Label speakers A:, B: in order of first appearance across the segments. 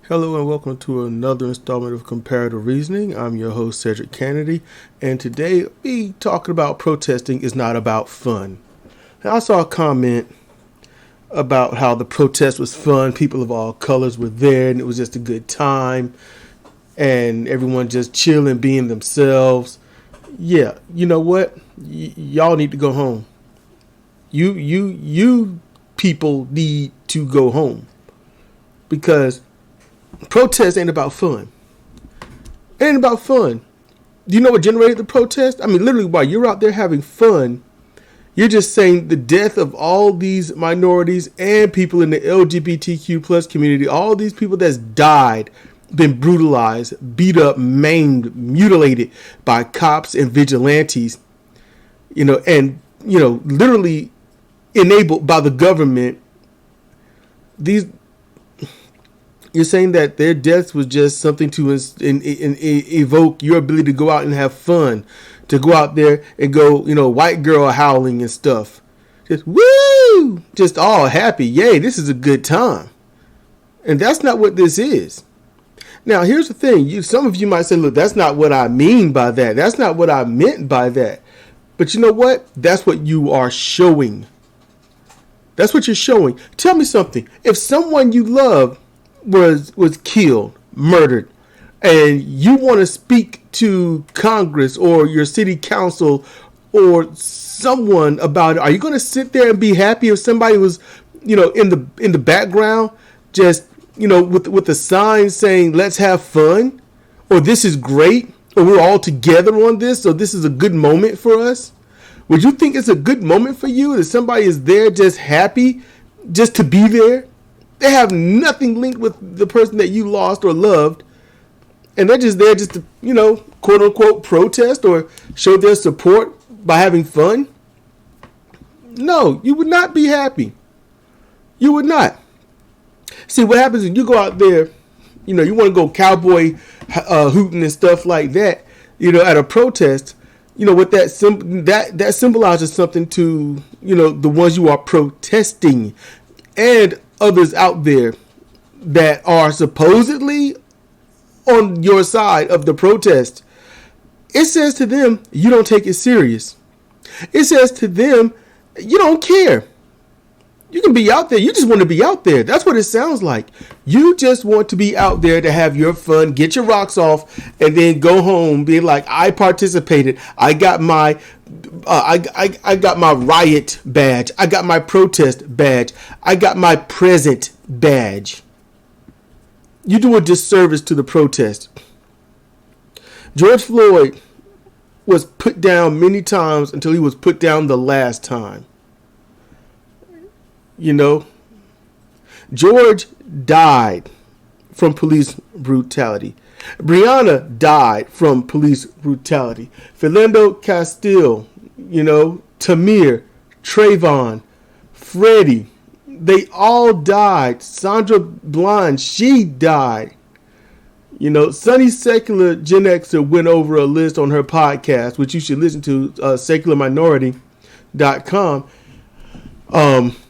A: Hello and welcome to another installment of Comparative Reasoning. I'm your host, Cedric Kennedy, and today we talking about protesting is not about fun. Now, I saw a comment about how the protest was fun. People of all colors were there, and it was just a good time, and everyone just chilling, being themselves. Yeah, you know what? Y'all need to go home. You people need to go home because protest ain't about fun. It ain't about fun. Do you know what generated the protest? I mean, literally, while you're out there having fun, you're just saying the death of all these minorities and people in the LGBTQ plus community, all these people that's died, been brutalized, beat up, maimed, mutilated by cops and vigilantes, and literally enabled by the government. You're saying that their deaths was just something to evoke your ability to go out and have fun, to go out there and go, white girl howling and stuff. Just woo! Just all happy. Yay, this is a good time. And that's not what this is. Now, here's the thing. Some of you might say, look, that's not what I mean by that. That's not what I meant by that. But you know what? That's what you are showing. That's what you're showing. Tell me something. If someone you love was killed, murdered, and you want to speak to Congress or your city council or someone about it, are you going to sit there and be happy if somebody was, in the background, just, with a sign saying, let's have fun, or this is great, or we're all together on this, so this is a good moment for us? Would you think it's a good moment for you that somebody is there just happy just to be there? They have nothing linked with the person that you lost or loved. And they're just there just to, quote unquote, protest or show their support by having fun. No, you would not be happy. You would not. See, what happens is you go out there, you want to go cowboy hooting and stuff like that, at a protest. What that symbolizes something to, the ones you are protesting and others out there that are supposedly on your side of the protest. It says to them, you don't take it serious. It says to them, you don't care. You can be out there. You just want to be out there. That's what it sounds like. You just want to be out there to have your fun, get your rocks off, and then go home being like, I participated. I got my I got my riot badge. I got my protest badge. I got my present badge. You do a disservice to the protest. George Floyd was put down many times until he was put down the last time. George died from police brutality. Breonna died from police brutality. Philando Castile, Tamir, Trayvon, Freddie, they all died. Sandra Bland, she died. Sunny Secular Gen Xer went over a list on her podcast, which you should listen to, secularminority.com.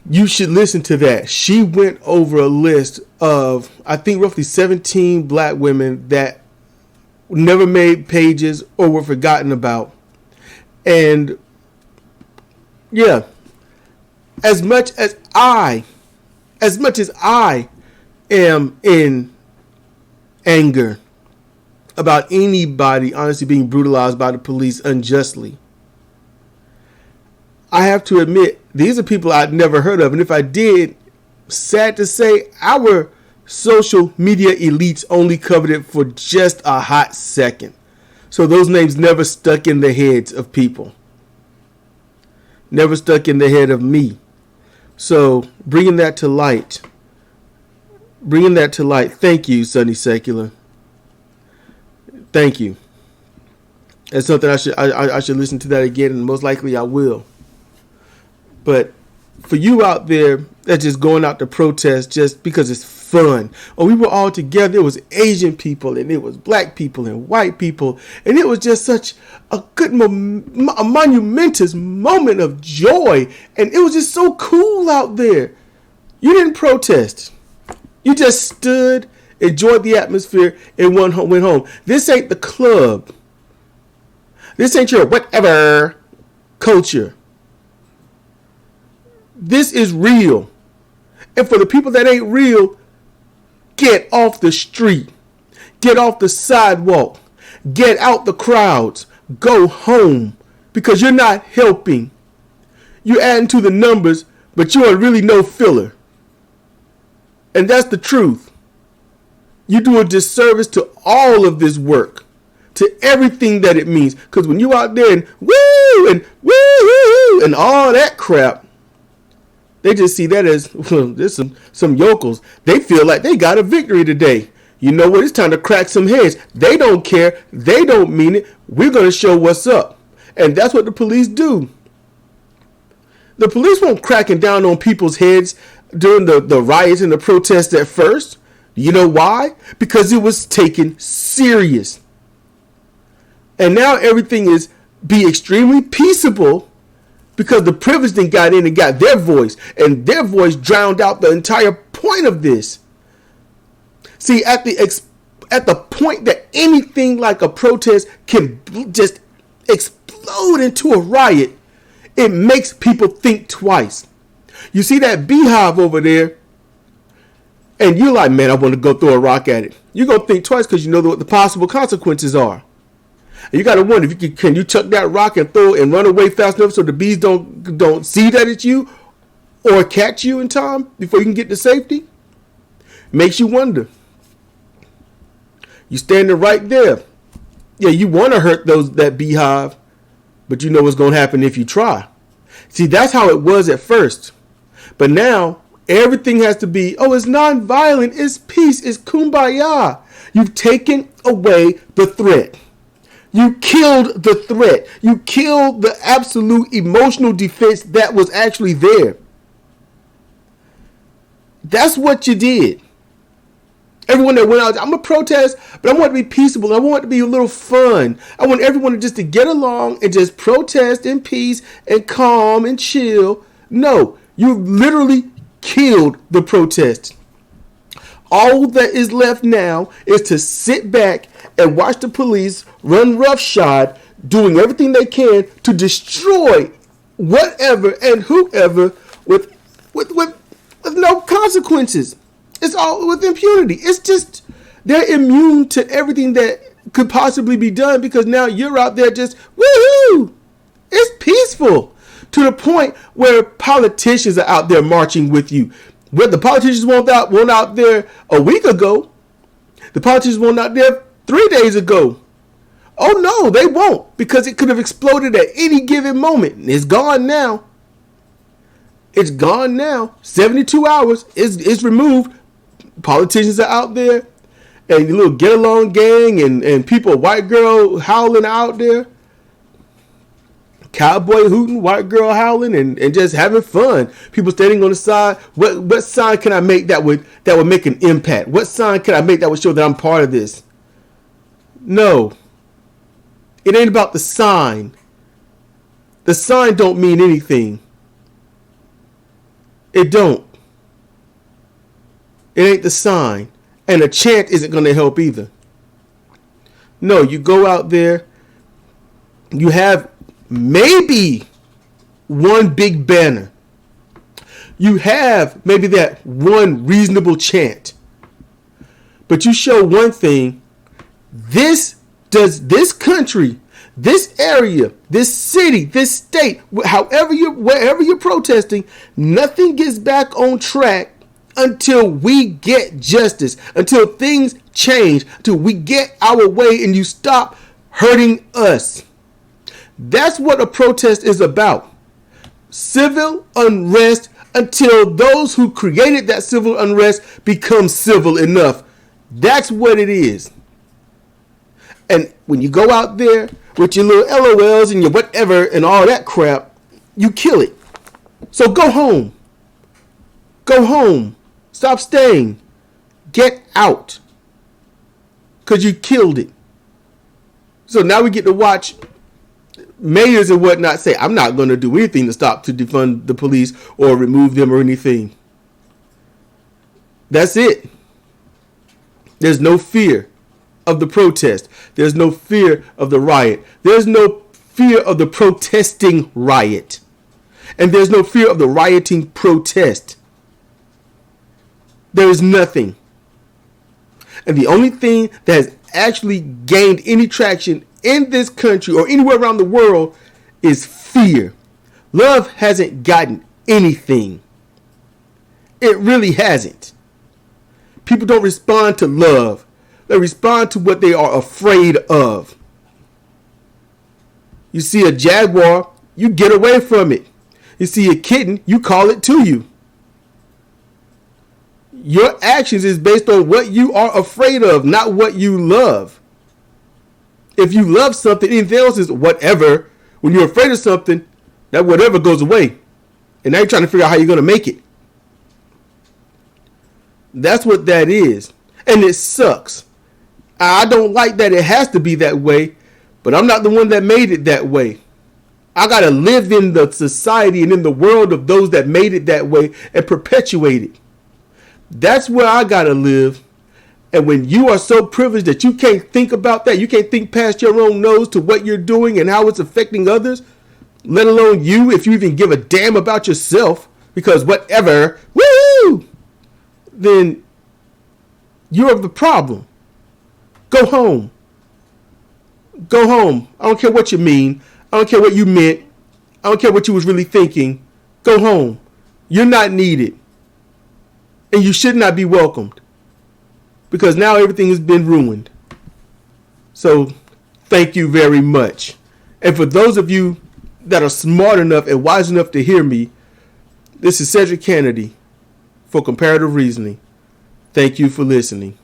A: You should listen to that. She went over a list of, I think, roughly 17 black women that never made pages or were forgotten about. And yeah, as much as I am in anger about anybody honestly being brutalized by the police unjustly, I have to admit, these are people I'd never heard of. And if I did, sad to say, our social media elites only covered it for just a hot second. So those names never stuck in the heads of people. Never stuck in the head of me. So bringing that to light. Thank you, Sunny Secular. Thank you. That's something I should listen to that again, and most likely I will. But for you out there that's just going out to protest just because it's fun. Or we were all together. It was Asian people and it was black people and white people. And it was just such a good, a monumentous moment of joy. And it was just so cool out there. You didn't protest. You just stood enjoyed the atmosphere, and went home. This ain't the club. This ain't your whatever culture. This is real. And for the people that ain't real, get off the street. Get off the sidewalk. Get out the crowds. Go home. Because you're not helping. You're adding to the numbers, but you are really no filler. And that's the truth. You do a disservice to all of this work. To everything that it means. Because when you out there and woo and woo and all that crap, they just see that as, well, there's some yokels. They feel like they got a victory today. You know what? It's time to crack some heads. They don't care. They don't mean it. We're going to show what's up. And that's what the police do. The police weren't cracking down on people's heads during the riots and the protests at first. You know why? Because it was taken serious. And now everything is be extremely peaceable because the privileged then got in and got their voice. And their voice drowned out the entire point of this. See, at the point that anything like a protest can just explode into a riot, it makes people think twice. You see that beehive over there, and you're like, man, I want to go throw a rock at it. You're going to think twice because you know what the possible consequences are. And you got to wonder, if can you chuck that rock and throw and run away fast enough so the bees don't see that it's you or catch you in time before you can get to safety? Makes you wonder. You standing right there. Yeah, you want to hurt that beehive, but you know what's going to happen if you try. See, that's how it was at first. But now, everything has to be, it's nonviolent, it's peace, it's kumbaya. You've taken away the threat. You killed the threat. You killed the absolute emotional defense that was actually there. That's what you did. Everyone that went out, I'm going to protest, but I want it to be peaceable. I want it to be a little fun. I want everyone to get along and just protest in peace and calm and chill. No, you literally killed the protest. All that is left now is to sit back and watch the police run roughshod, doing everything they can to destroy whatever and whoever with no consequences. It's all with impunity. It's just they're immune to everything that could possibly be done because now you're out there just woohoo. It's peaceful to the point where politicians are out there marching with you. Where the politicians weren't out there a week ago, the politicians weren't out there 3 days ago. Oh no, they won't because it could have exploded at any given moment. It's gone now. It's gone now. 72 hours is removed. Politicians are out there, and the little get along gang and people, white girl howling out there, cowboy hooting, white girl howling, and just having fun. People standing on the side. What sign can I make that would make an impact? What sign can I make that would show that I'm part of this? No, it ain't about the sign. The sign don't mean anything. It don't. It ain't the sign. And a chant isn't going to help either. No, you go out there. You have maybe one big banner. You have maybe that one reasonable chant. But you show one thing. This country, this area, this city, this state, wherever you're protesting, nothing gets back on track until we get justice, until things change, until we get our way and you stop hurting us. That's what a protest is about. Civil unrest until those who created that civil unrest become civil enough. That's what it is. And when you go out there with your little LOLs and your whatever and all that crap, you kill it. So go home. Go home. Stop staying. Get out. Because you killed it. So now we get to watch mayors and whatnot say, I'm not going to do anything to defund the police or remove them or anything. That's it. There's no fear of the protest. There's no fear of the riot. There's no fear of the protesting riot. And there's no fear of the rioting protest. There is nothing. And the only thing that has actually gained any traction in this country or anywhere around the world is fear. Love hasn't gotten anything. It really hasn't. People don't respond to love. They respond to what they are afraid of. You see a jaguar, you get away from it. You see a kitten, you call it to you. Your actions is based on what you are afraid of, not what you love. If you love something, anything else is whatever. When you're afraid of something, that whatever goes away. And now you're trying to figure out how you're going to make it. That's what that is. And it sucks. I don't like that it has to be that way, but I'm not the one that made it that way. I got to live in the society and in the world of those that made it that way and perpetuate it. That's where I got to live. And when you are so privileged that you can't think about that, you can't think past your own nose to what you're doing and how it's affecting others, let alone you, if you even give a damn about yourself, because whatever, woo, then you're the problem. Go home. Go home. I don't care what you mean. I don't care what you meant. I don't care what you was really thinking. Go home. You're not needed. And you should not be welcomed. Because now everything has been ruined. So thank you very much. And for those of you that are smart enough and wise enough to hear me, this is Cedric Kennedy for Comparative Reasoning. Thank you for listening.